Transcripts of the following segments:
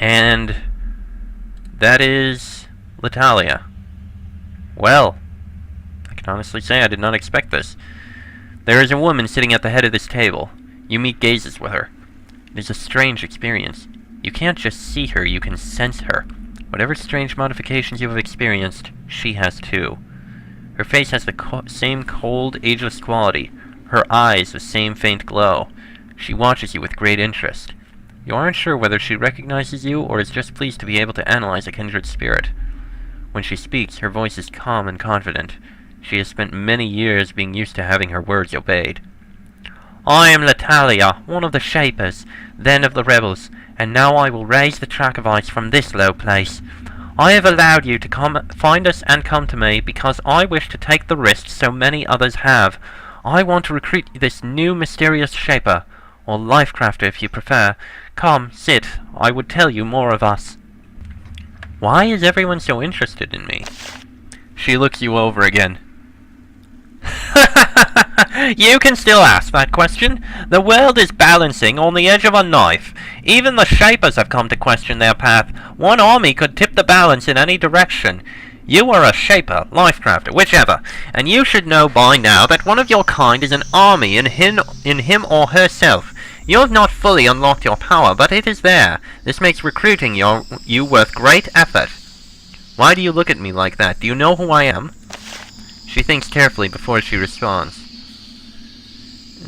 And that is Latalia. Well, I can honestly say I did not expect this. There is a woman sitting at the head of this table. You meet gazes with her. It is a strange experience. You can't just see her, you can sense her. Whatever strange modifications you have experienced, she has too. Her face has the same cold, ageless quality. Her eyes the same faint glow. She watches you with great interest. You aren't sure whether she recognizes you or is just pleased to be able to analyze a kindred spirit. When she speaks, her voice is calm and confident. She has spent many years being used to having her words obeyed. I am Latalia, one of the Shapers, then of the rebels, and now I will raise the track of ice from this low place. I have allowed you to find us and come to me because I wish to take the risk so many others have. I want to recruit this new mysterious Shaper, or Lifecrafter if you prefer. Come, sit, I would tell you more of us. Why is everyone so interested in me? She looks you over again. You can still ask that question. The world is balancing on the edge of a knife. Even the Shapers have come to question their path. One army could tip the balance in any direction. You are a Shaper, Lifecrafter, whichever, and you should know by now that one of your kind is an army in him or herself. You have not fully unlocked your power, but it is there. This makes recruiting you worth great effort. Why do you look at me like that? Do you know who I am? She thinks carefully before she responds.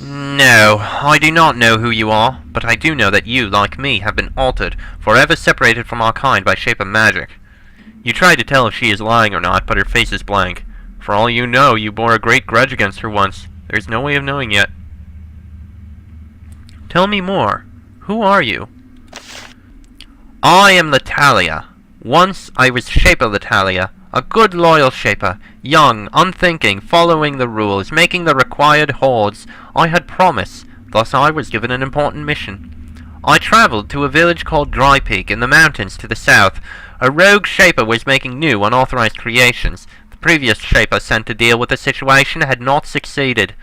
No, I do not know who you are, but I do know that you, like me, have been altered, forever separated from our kind by Shaper magic. You try to tell if she is lying or not, but her face is blank. For all you know, you bore a great grudge against her once. There's no way of knowing yet. Tell me more. Who are you? I am Latalia. Once I was Shaper Latalia, a good loyal Shaper, young, unthinking, following the rules, making the required hordes. I had promise, thus I was given an important mission. I travelled to a village called Dry Peak in the mountains to the south. A rogue Shaper was making new, unauthorized creations. The previous Shaper sent to deal with the situation had not succeeded.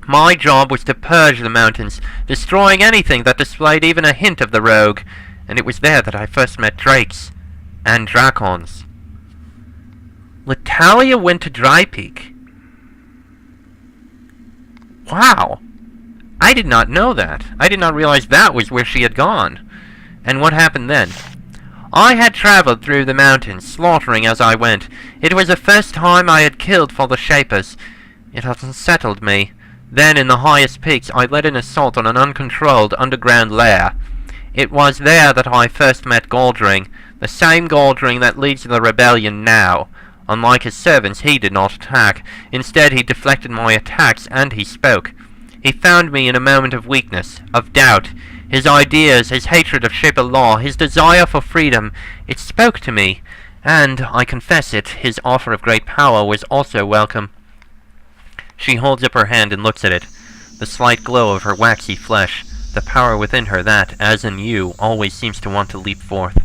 My job was to purge the mountains, destroying anything that displayed even a hint of the rogue, and it was there that I first met drakes and dracons. Latalia went to Dry Peak. Wow! I did not know that. I did not realize that was where she had gone. And what happened then? I had travelled through the mountains, slaughtering as I went. It was the first time I had killed for the Shapers. It had unsettled me. Then, in the highest peaks, I led an assault on an uncontrolled underground lair. It was there that I first met Galdring, the same Galdring that leads the rebellion now. Unlike his servants, he did not attack. Instead, he deflected my attacks, and he spoke. He found me in a moment of weakness, of doubt. His ideas, his hatred of Shaper law, his desire for freedom, it spoke to me, and, I confess it, his offer of great power was also welcome. She holds up her hand and looks at it. The slight glow of her waxy flesh, the power within her that, as in you, always seems to want to leap forth.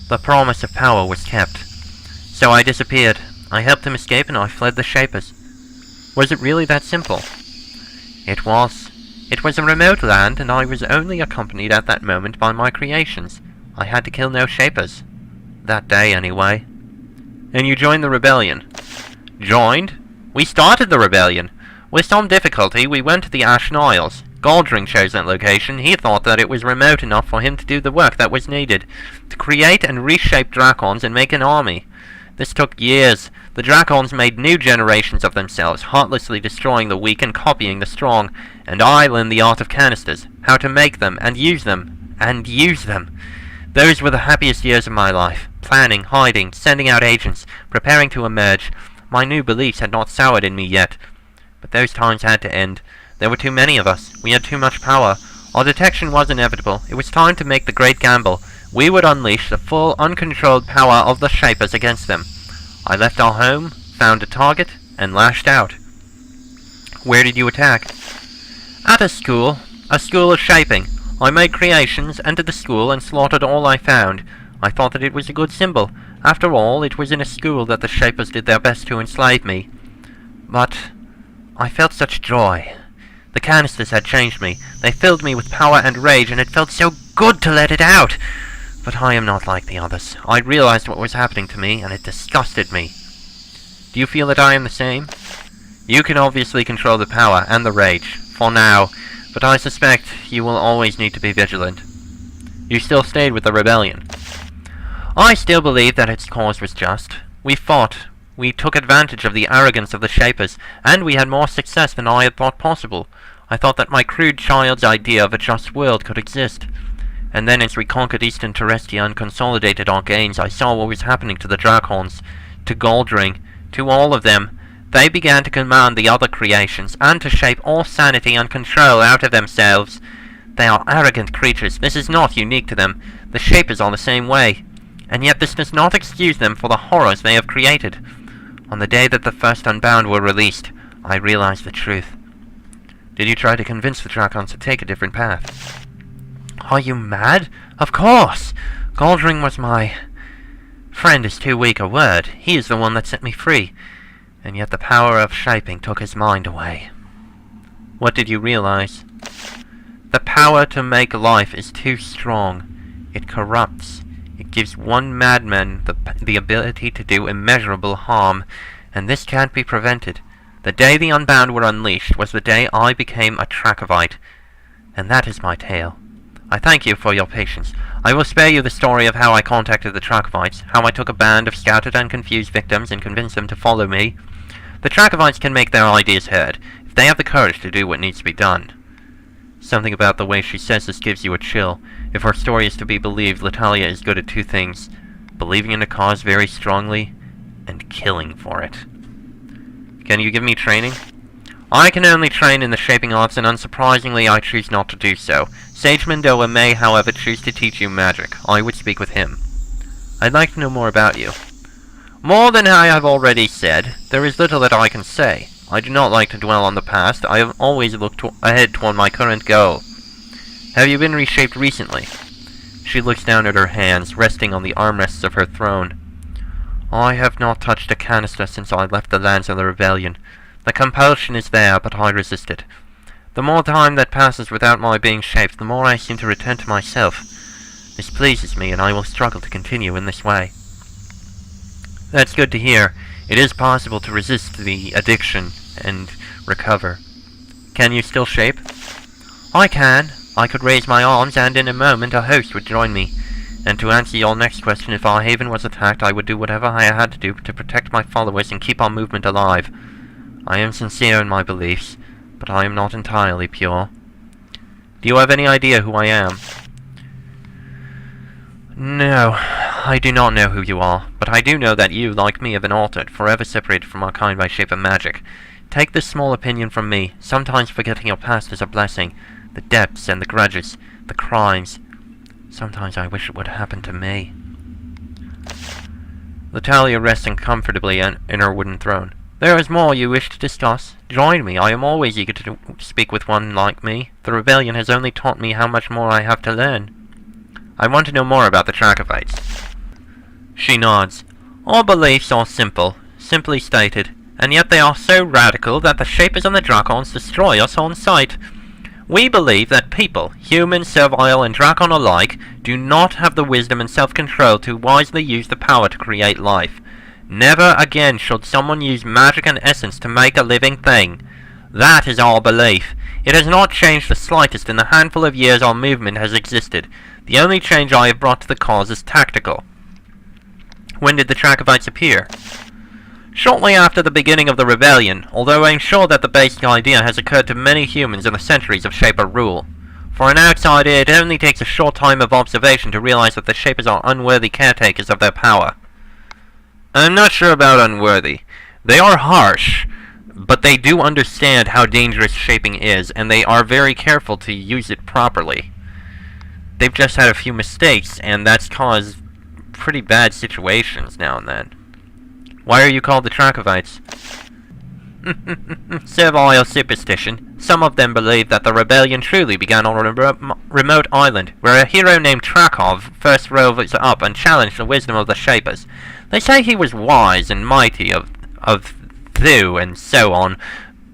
The promise of power was kept. So I disappeared. I helped him escape and I fled the Shapers. Was it really that simple? It was. It was a remote land, and I was only accompanied at that moment by my creations. I had to kill no Shapers. That day, anyway. And you joined the rebellion? Joined? We started the rebellion. With some difficulty, we went to the Ashen Isles. Galdring chose that location. He thought that it was remote enough for him to do the work that was needed, to create and reshape dracons and make an army. This took years. The dracons made new generations of themselves, heartlessly destroying the weak and copying the strong, and I learned the art of canisters, how to make them, and use them, and use them. Those were the happiest years of my life. Planning, hiding, sending out agents, preparing to emerge. My new beliefs had not soured in me yet. But those times had to end. There were too many of us. We had too much power. Our detection was inevitable. It was time to make the great gamble. We would unleash the full, uncontrolled power of the Shapers against them. I left our home, found a target, and lashed out. Where did you attack? At a school of shaping. I made creations, entered the school, and slaughtered all I found. I thought that it was a good symbol. After all, it was in a school that the Shapers did their best to enslave me. But I felt such joy. The canisters had changed me. They filled me with power and rage, and it felt so good to let it out. But I am not like the others. I realized what was happening to me, and it disgusted me. Do you feel that I am the same? You can obviously control the power and the rage, for now, but I suspect you will always need to be vigilant. You still stayed with the rebellion. I still believe that its cause was just. We fought. We took advantage of the arrogance of the Shapers, and we had more success than I had thought possible. I thought that my crude child's idea of a just world could exist. And then as we conquered Eastern Terestia and consolidated our gains, I saw what was happening to the Dracons, to Goldring, to all of them. They began to command the other creations, and to shape all sanity and control out of themselves. They are arrogant creatures. This is not unique to them. The Shapers are the same way. And yet this does not excuse them for the horrors they have created. On the day that the first Unbound were released, I realized the truth. Did you try to convince the Dracons to take a different path? Are you mad? Of course! Goldring was my... friend is too weak a word. He is the one that set me free. And yet the power of shaping took his mind away. What did you realize? The power to make life is too strong. It corrupts. It gives one madman the ability to do immeasurable harm, and this can't be prevented. The day the Unbound were unleashed was the day I became a Trachovite, and that is my tale. I thank you for your patience. I will spare you the story of how I contacted the Trachovites, how I took a band of scattered and confused victims and convinced them to follow me. The Trachovites can make their ideas heard, if they have the courage to do what needs to be done. Something about the way she says this gives you a chill. If her story is to be believed, Latalia is good at two things: believing in a cause very strongly, and killing for it. Can you give me training? I can only train in the shaping arts, and unsurprisingly I choose not to do so. Sage Mendoa may, however, choose to teach you magic. I would speak with him. I'd like to know more about you. More than I have already said, there is little that I can say. I do not like to dwell on the past. I have always looked ahead toward my current goal. Have you been reshaped recently? She looks down at her hands, resting on the armrests of her throne. I have not touched a canister since I left the lands of the rebellion. The compulsion is there, but I resist it. The more time that passes without my being shaped, the more I seem to return to myself. This pleases me, and I will struggle to continue in this way. That's good to hear. It is possible to resist the addiction and recover. Can you still shape? I can. I could raise my arms, and in a moment a host would join me. And to answer your next question, if our haven was attacked, I would do whatever I had to do to protect my followers and keep our movement alive. I am sincere in my beliefs, but I am not entirely pure. Do you have any idea who I am? No, I do not know who you are, but I do know that you, like me, have been altered, forever separated from our kind by shape of magic. Take this small opinion from me. Sometimes forgetting your past is a blessing. The depths and the grudges, the crimes. Sometimes I wish it would happen to me. Latalia resting comfortably in her wooden throne. There is more you wish to discuss. Join me. I am always eager to speak with one like me. The rebellion has only taught me how much more I have to learn. I want to know more about the Trachovites. She nods. Our beliefs are simple, simply stated, and yet they are so radical that the Shapers and the Dracons destroy us on sight. We believe that people, human, servile, and Dracon alike, do not have the wisdom and self-control to wisely use the power to create life. Never again should someone use magic and essence to make a living thing. That is our belief. It has not changed the slightest in the handful of years our movement has existed. The only change I have brought to the cause is tactical. When did the Trachovites appear? Shortly after the beginning of the rebellion, although I am sure that the basic idea has occurred to many humans in the centuries of Shaper rule. For an outsider, it only takes a short time of observation to realize that the Shapers are unworthy caretakers of their power. I'm not sure about unworthy. They are harsh, but they do understand how dangerous shaping is, and they are very careful to use it properly. They've just had a few mistakes, and that's caused pretty bad situations now and then. Why are you called the Trachovites? Servile superstition. Some of them believe that the rebellion truly began on a remote island, where a hero named Trachov first rose up and challenged the wisdom of the Shapers. They say he was wise and mighty of Thu and so on,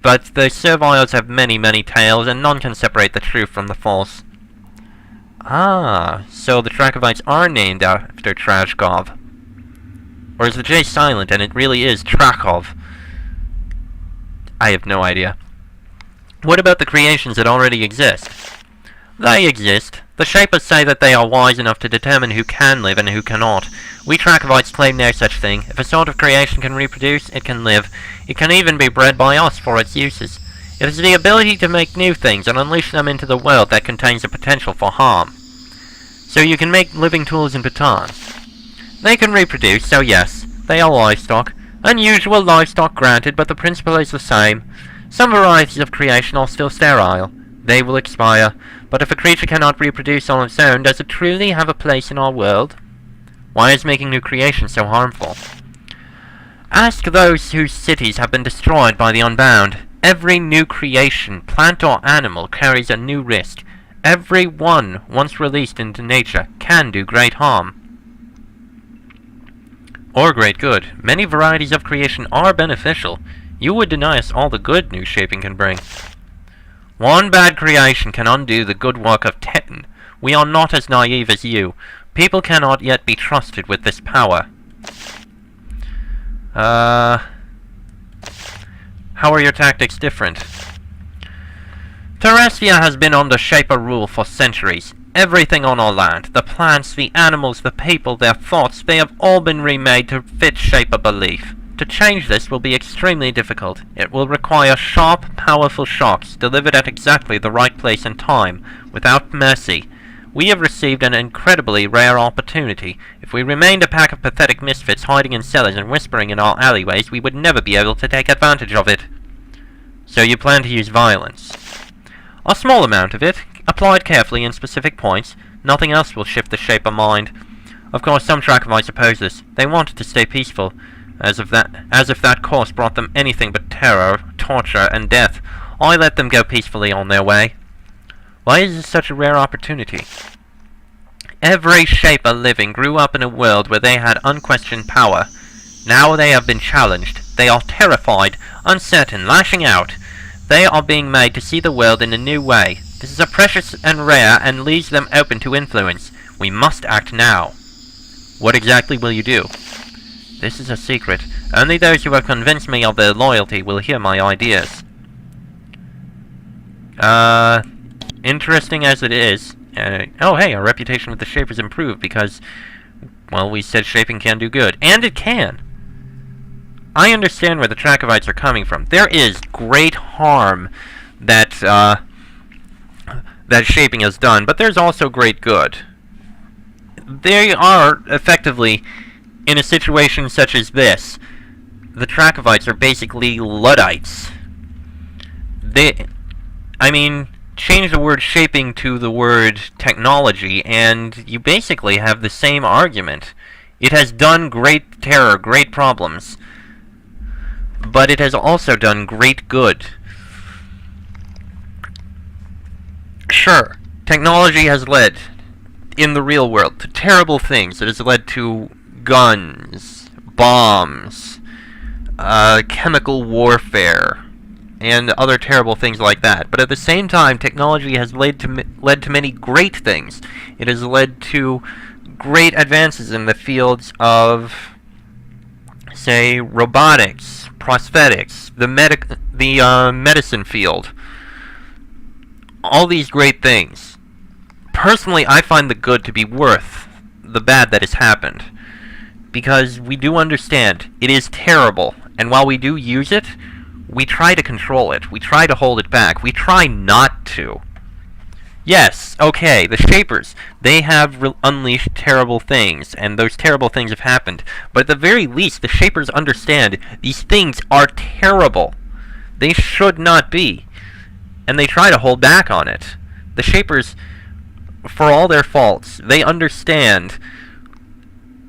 but the Serviles have many tales, and none can separate the truth from the false. Ah, so the Trachovites are named after Trashkov. Or is the J silent and it really is Trachov? I have no idea. What about the creations that already exist? They exist. The Shapers say that they are wise enough to determine who can live and who cannot. We Trachovites claim no such thing. If a sort of creation can reproduce, it can live. It can even be bred by us for its uses. It has the ability to make new things and unleash them into the world that contains the potential for harm. So you can make living tools and batons. They can reproduce, so yes, they are livestock. Unusual livestock granted, but the principle is the same. Some varieties of creation are still sterile. They will expire. But if a creature cannot reproduce on its own, does it truly have a place in our world? Why is making new creation so harmful? Ask those whose cities have been destroyed by the Unbound. Every new creation, plant or animal, carries a new risk. Every one, once released into nature, can do great harm. Or great good. Many varieties of creation are beneficial. You would deny us all the good new shaping can bring. One bad creation can undo the good work of 10. We are not as naive as you. People cannot yet be trusted with this power. How are your tactics different? Terrestia has been under Shaper rule for centuries. Everything on our land, the plants, the animals, the people, their thoughts, they have all been remade to fit Shaper belief. To change this will be extremely difficult. It will require sharp, powerful shocks, delivered at exactly the right place and time, without mercy. We have received an incredibly rare opportunity. If we remained a pack of pathetic misfits hiding in cellars and whispering in our alleyways, we would never be able to take advantage of it. So you plan to use violence. A small amount of it, applied carefully in specific points. Nothing else will shift the Shaper mind. Of course, some Trachovites oppose this. They wanted to stay peaceful, as if that course brought them anything but terror, torture, and death. I let them go peacefully on their way. Why is this such a rare opportunity? Every Shaper living grew up in a world where they had unquestioned power. Now they have been challenged. They are terrified, uncertain, lashing out. They are being made to see the world in a new way. This is a precious and rare and leaves them open to influence. We must act now. What exactly will you do? This is a secret. Only those who have convinced me of their loyalty will hear my ideas. Interesting as it is. Oh hey, our reputation with the Shapers improved because, well, we said shaping can do good. And it can! I understand where the Trachovites are coming from. There is great harm that, that shaping has done, but there's also great good. They are, effectively, in a situation such as this, the Trachovites are basically Luddites. Change the word shaping to the word technology, and you basically have the same argument. It has done great terror, great problems, but it has also done great good. Sure, technology has led, in the real world, to terrible things. It has led to guns, bombs, chemical warfare, and other terrible things like that. But at the same time, technology has led to many great things. It has led to great advances in the fields of, say, robotics, prosthetics, the medicine field. All these great things. Personally, I find the good to be worth the bad that has happened. Because we do understand it is terrible, and while we do use it, we try to control it. We try to hold it back. We try not to. Yes, okay, the Shapers, they have unleashed terrible things, and those terrible things have happened. But at the very least, the Shapers understand these things are terrible. They should not be. And they try to hold back on it. The Shapers, for all their faults, they understand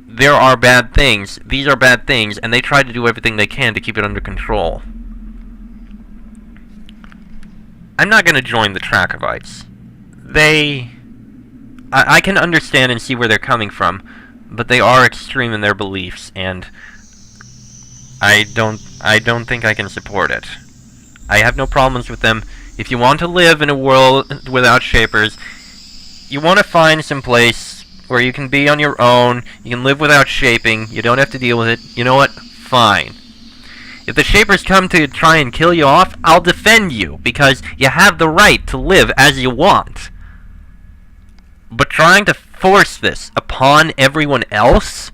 there are bad things, these are bad things, and they try to do everything they can to keep it under control. I'm not going to join the Trachovites. I can understand and see where they're coming from, but they are extreme in their beliefs, and I don't think I can support it. I have no problems with them. If you want to live in a world without Shapers, you want to find some place where you can be on your own, you can live without shaping, you don't have to deal with it. You know what? Fine. If the Shapers come to try and kill you off, I'll defend you, because you have the right to live as you want. But trying to force this upon everyone else,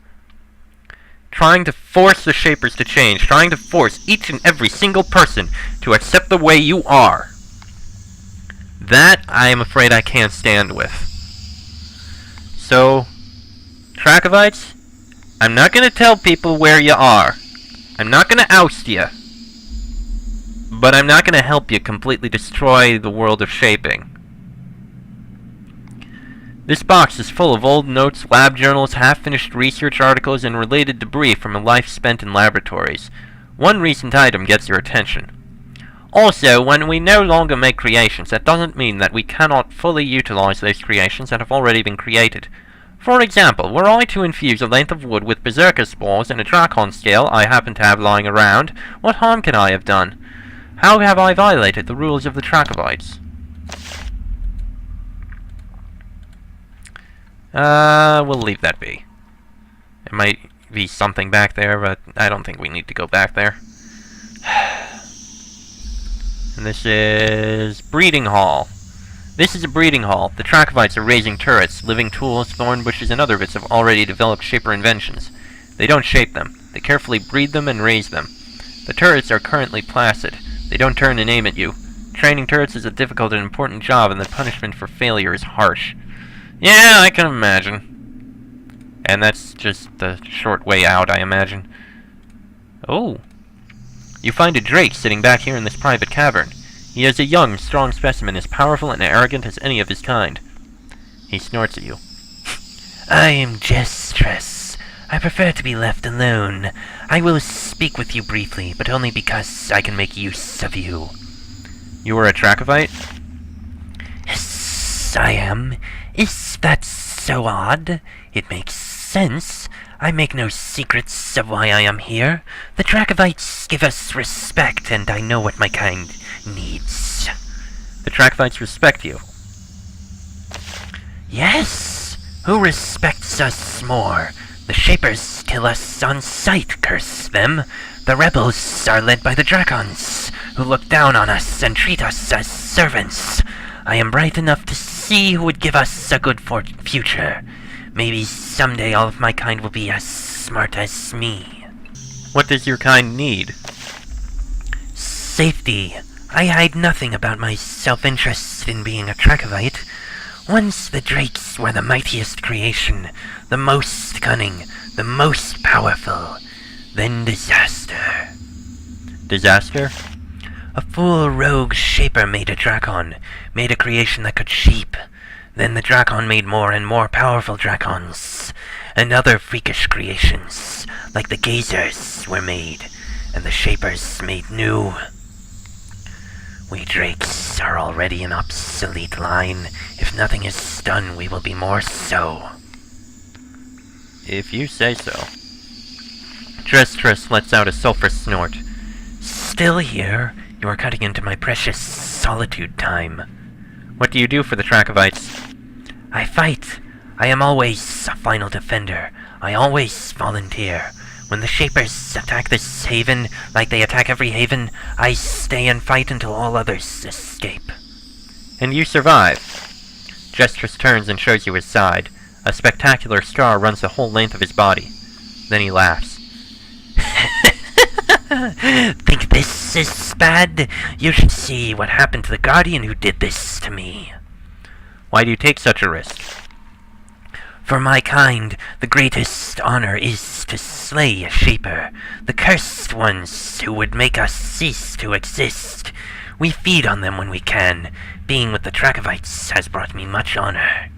trying to force the Shapers to change, trying to force each and every single person to accept the way you are, that I am afraid I can't stand with. So, Trachovites, I'm not going to tell people where you are. I'm not going to oust you. But I'm not going to help you completely destroy the world of shaping. This box is full of old notes, lab journals, half-finished research articles, and related debris from a life spent in laboratories. One recent item gets your attention. Also, when we no longer make creations, that doesn't mean that we cannot fully utilize those creations that have already been created. For example, were I to infuse a length of wood with berserker spores and a Dracon scale I happen to have lying around, what harm can I have done? How have I violated the rules of the Trachovites? We'll leave that be. There might be something back there, but I don't think we need to go back there. And this is breeding hall. This is a breeding hall. The Trachovites are raising turrets, living tools, thorn bushes, and other bits of already developed shaper inventions. They don't shape them. They carefully breed them and raise them. The turrets are currently placid. They don't turn and aim at you. Training turrets is a difficult and important job, and the punishment for failure is harsh. Yeah, I can imagine. And that's just the short way out, I imagine. Oh. You find a drake sitting back here in this private cavern. He is a young, strong specimen, as powerful and arrogant as any of his kind. He snorts at you. I am Gestress. I prefer to be left alone. I will speak with you briefly, but only because I can make use of you. You are a Trachovite? Yes, I am. Is that so odd? It makes sense. I make no secrets of why I am here. The Trachovites give us respect, and I know what my kind needs. The Trachovites respect you? Yes! Who respects us more? The Shapers kill us on sight, curse them. The rebels are led by the Dracons, who look down on us and treat us as servants. I am bright enough to see who would give us a good future. Maybe someday all of my kind will be as smart as me. What does your kind need? Safety. I hide nothing about my self-interest in being a Trachovite. Once the Drakes were the mightiest creation, the most cunning, the most powerful. Then disaster. Disaster? A fool rogue shaper made a Dracon, made a creation that could shape. Then the Dracon made more and more powerful Dracons, and other freakish creations, like the Gazers, were made, and the Shapers made new. We Drakes are already an obsolete line. If nothing is done, we will be more so. If you say so. Gestress lets out a sulphur snort. Still here? You are cutting into my precious solitude time. What do you do for the Trachovites? I fight. I am always a final defender. I always volunteer. When the Shapers attack this haven, like they attack every haven, I stay and fight until all others escape. And you survive. Gestress turns and shows you his side. A spectacular scar runs the whole length of his body. Then he laughs. Think this is bad? You should see what happened to the Guardian who did this to me. Why do you take such a risk? For my kind, the greatest honor is to slay a Shaper, the cursed ones who would make us cease to exist. We feed on them when we can. Being with the Trachovites has brought me much honor.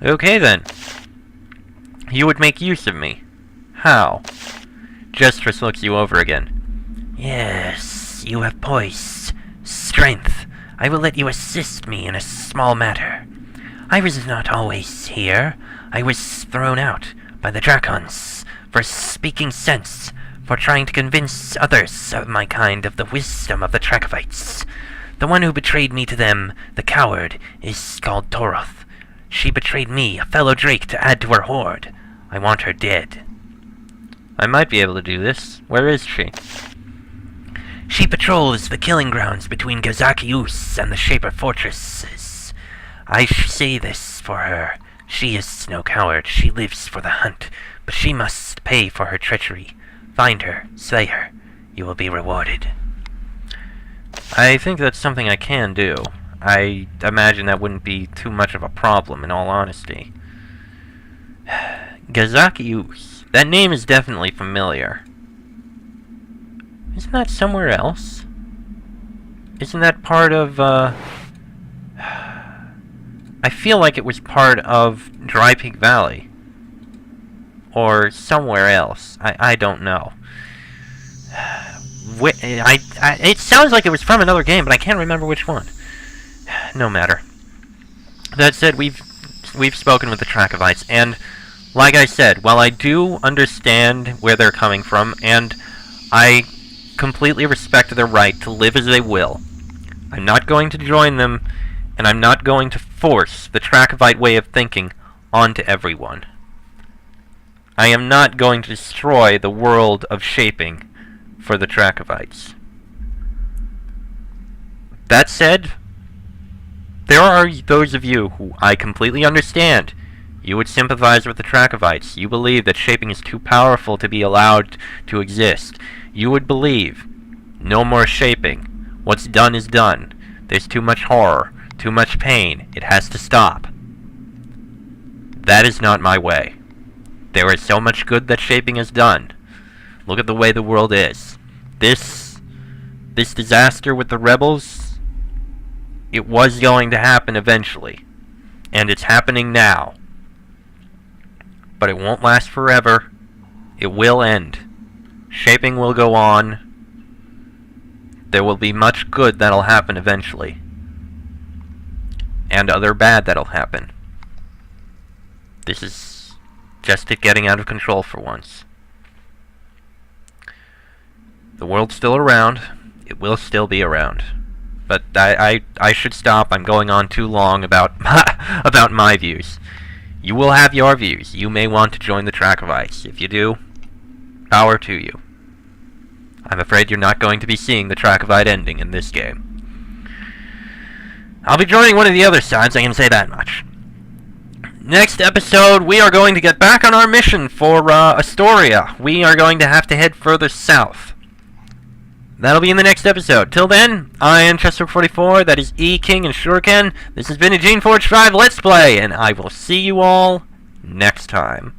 Okay then. You would make use of me. How? Gestress looks you over again. Yes, you have poise, strength. I will let you assist me in a small matter. I was not always here. I was thrown out by the Dracons for speaking sense, for trying to convince others of my kind of the wisdom of the Trachovites. The one who betrayed me to them, the coward, is called Toroth. She betrayed me, a fellow Drake, to add to her horde. I want her dead. I might be able to do this. Where is she? She patrols the killing grounds between Gazakius and the Shaper fortresses. I say this for her. She is no coward. She lives for the hunt, but she must pay for her treachery. Find her, slay her. You will be rewarded. I think that's something I can do. I imagine that wouldn't be too much of a problem, in all honesty. Gazakius. That name is definitely familiar. Isn't that somewhere else? Isn't that part of, I feel like it was part of Dry Peak Valley. Or somewhere else. I don't know. It sounds like it was from another game, but I can't remember which one. No matter. That said, we've spoken with the Trachovites, and like I said, while I do understand where they're coming from, and I completely respect their right to live as they will, I'm not going to join them, and I'm not going to force the Trachovite way of thinking onto everyone. I am not going to destroy the world of shaping for the Trachovites. That said, there are those of you who I completely understand. You would sympathize with the Trachovites. You believe that shaping is too powerful to be allowed to exist. You would believe, no more shaping. What's done is done. There's too much horror, too much pain. It has to stop. That is not my way. There is so much good that shaping has done. Look at the way the world is. This disaster with the rebels, it was going to happen eventually. And it's happening now. But it won't last forever. It will end. Shaping will go on. There will be much good that'll happen eventually. And other bad that'll happen. This is just it getting out of control for once. The world's still around. It will still be around. But I should stop. I'm going on too long about my views. You will have your views. You may want to join the Trachovites. If you do, power to you. I'm afraid you're not going to be seeing the Trachovite ending in this game. I'll be joining one of the other sides, I can say that much. Next episode, we are going to get back on our mission for Astoria. We are going to have to head further south. That'll be in the next episode. Till then, I am Chester44, that is E, King, and Shuriken. This has been a Geneforge 5 Let's Play, and I will see you all next time.